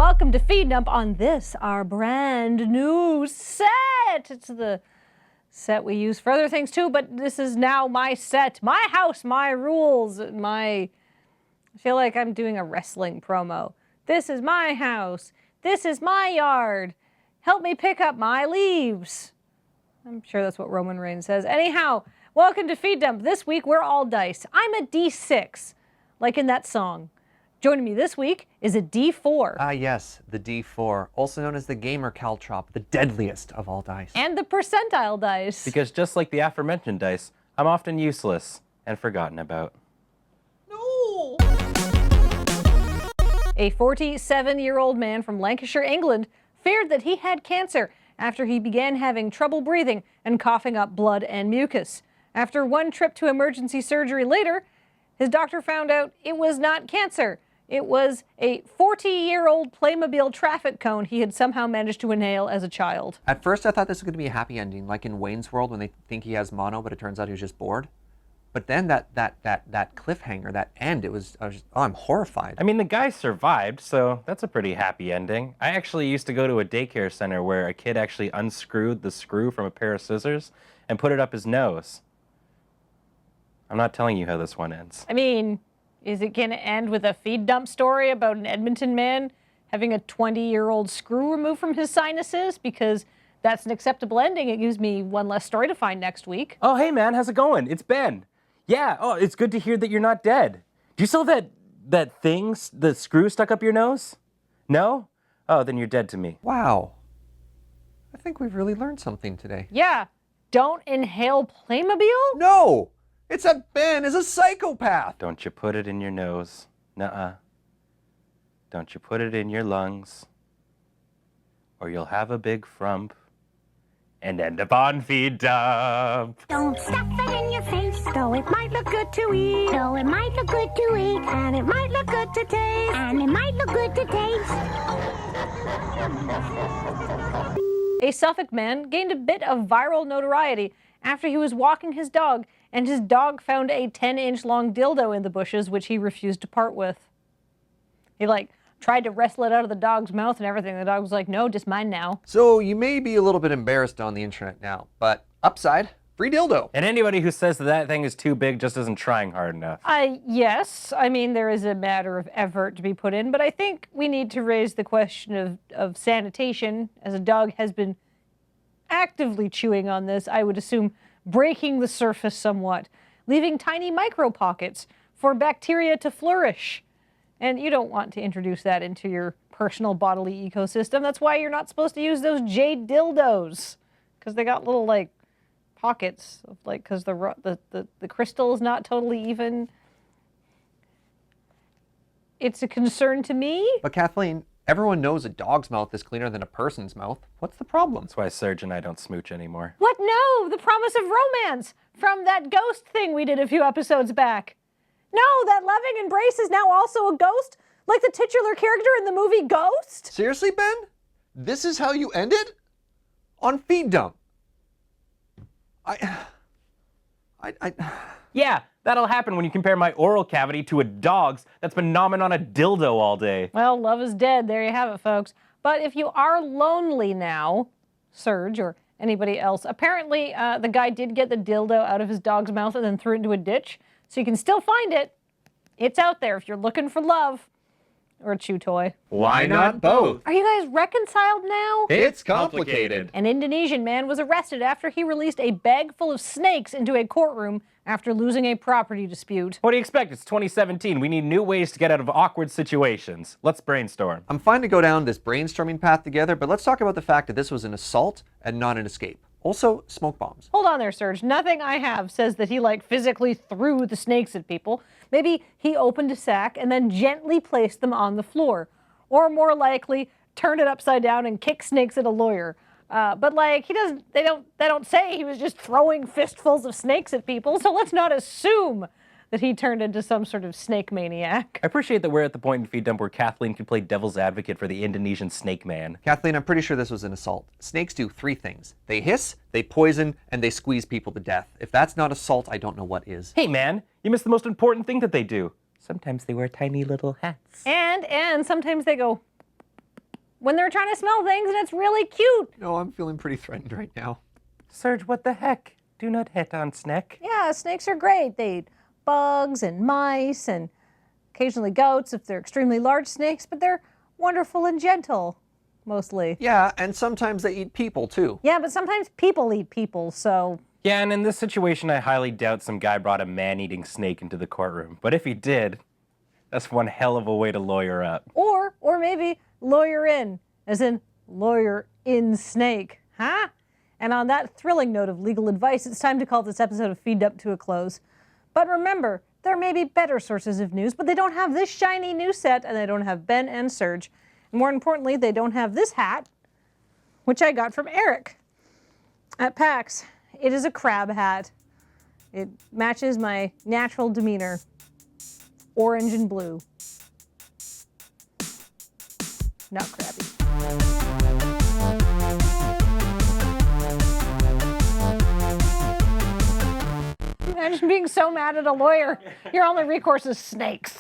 welcome to Feed Dump on this, our brand new set. It's the set we use for other things too, but this is now my set, my house, my rules, I feel like I'm doing a wrestling promo. This is my house. This is my yard. Help me pick up my leaves. I'm sure that's what Roman Reigns says. Anyhow, welcome to Feed Dump. This week we're all dice. I'm a D6, like in that song. Joining me this week is a D4. Yes, the D4, also known as the Gamer Caltrop, the deadliest of all dice. And the percentile dice. Because just like the aforementioned dice, I'm often useless and forgotten about. No! A 47-year-old man from Lancashire, England, feared that he had cancer after he began having trouble breathing and coughing up blood and mucus. After one trip to emergency surgery later, his doctor found out it was not cancer. It was a 40-year-old Playmobil traffic cone he had somehow managed to inhale as a child. At first I thought this was going to be a happy ending, like in Wayne's World when they think he has mono, but it turns out he was just bored. But then that cliffhanger, that end, I'm horrified. I mean, the guy survived, so that's a pretty happy ending. I actually used to go to a daycare center where a kid actually unscrewed the screw from a pair of scissors and put it up his nose. I'm not telling you how this one ends. I mean, is it going to end with a Feed Dump story about an Edmonton man having a 20-year-old screw removed from his sinuses? Because that's an acceptable ending. It gives me one less story to find next week. Oh, hey man, how's it going? It's Ben. Yeah, oh, it's good to hear that you're not dead. Do you still have that thing, the screw stuck up your nose? No? Oh, then you're dead to me. Wow. I think we've really learned something today. Yeah. Don't inhale Playmobil? No! It's that Ben is a psychopath! Don't you put it in your nose. Nuh-uh. Don't you put it in your lungs. Or you'll have a big frump and end up on Feed Dump. Don't stuff it in your face, though it might look good to eat. Though it might look good to eat, and it might look good to taste. And it might look good to taste. A Suffolk man gained a bit of viral notoriety after he was walking his dog, and his dog found a 10-inch long dildo in the bushes, which he refused to part with. He, tried to wrestle it out of the dog's mouth and everything. The dog was like, no, just mine now. So you may be a little bit embarrassed on the internet now, but upside, free dildo. And anybody who says that thing is too big just isn't trying hard enough. Yes. I mean, there is a matter of effort to be put in, but I think we need to raise the question of sanitation, as a dog has been actively chewing on this, I would assume breaking the surface somewhat, leaving tiny micro pockets for bacteria to flourish. And you don't want to introduce that into your personal bodily ecosystem. That's why you're not supposed to use those jade dildos, because they got little pockets of because the crystal is not totally even. It's a concern to me. But Kathleen, everyone knows a dog's mouth is cleaner than a person's mouth. What's the problem? That's why Serge and I don't smooch anymore. What? No, the promise of romance from that ghost thing we did a few episodes back. No, that loving embrace is now also a ghost, like the titular character in the movie Ghost? Seriously, Ben? This is how you end it? On Feed Dump. Yeah, that'll happen when you compare my oral cavity to a dog's that's been nomming on a dildo all day. Well, love is dead. There you have it, folks. But if you are lonely now, Serge or anybody else, apparently the guy did get the dildo out of his dog's mouth and then threw it into a ditch. So you can still find it. It's out there if you're looking for love or a chew toy. Why not both? Are you guys reconciled now? It's complicated. An Indonesian man was arrested after he released a bag full of snakes into a courtroom after losing a property dispute. What do you expect? It's 2017. We need new ways to get out of awkward situations. Let's brainstorm. I'm fine to go down this brainstorming path together, but let's talk about the fact that this was an assault and not an escape. Also, smoke bombs. Hold on there, Serge. Nothing I have says that he physically threw the snakes at people. Maybe he opened a sack and then gently placed them on the floor. Or more likely, turned it upside down and kicked snakes at a lawyer. But they don't say he was just throwing fistfuls of snakes at people, so let's not assume that he turned into some sort of snake maniac. I appreciate that we're at the point in Feed Dump where Kathleen can play devil's advocate for the Indonesian snake man. Kathleen, I'm pretty sure this was an assault. Snakes do 3 things. They hiss, they poison, and they squeeze people to death. If that's not assault, I don't know what is. Hey man, you missed the most important thing that they do. Sometimes they wear tiny little hats. And sometimes they go when they're trying to smell things, and it's really cute. No, I'm feeling pretty threatened right now. Serge, what the heck? Do not hit on Snake. Yeah, snakes are great. They eat bugs and mice and occasionally goats if they're extremely large snakes, but they're wonderful and gentle, mostly. Yeah, and sometimes they eat people too. Yeah, but sometimes people eat people, so... Yeah, and in this situation, I highly doubt some guy brought a man-eating snake into the courtroom. But if he did, that's one hell of a way to lawyer up. Or maybe lawyer in, as in lawyer in snake, huh? And on that thrilling note of legal advice, it's time to call this episode of Feed Up to a close. But remember, there may be better sources of news, but they don't have this shiny new set, and they don't have Ben and Serge. And more importantly, they don't have this hat, which I got from Eric at PAX. It is a crab hat. It matches my natural demeanor, orange and blue. Not crabby. Imagine being so mad at a lawyer. Your only recourse is snakes.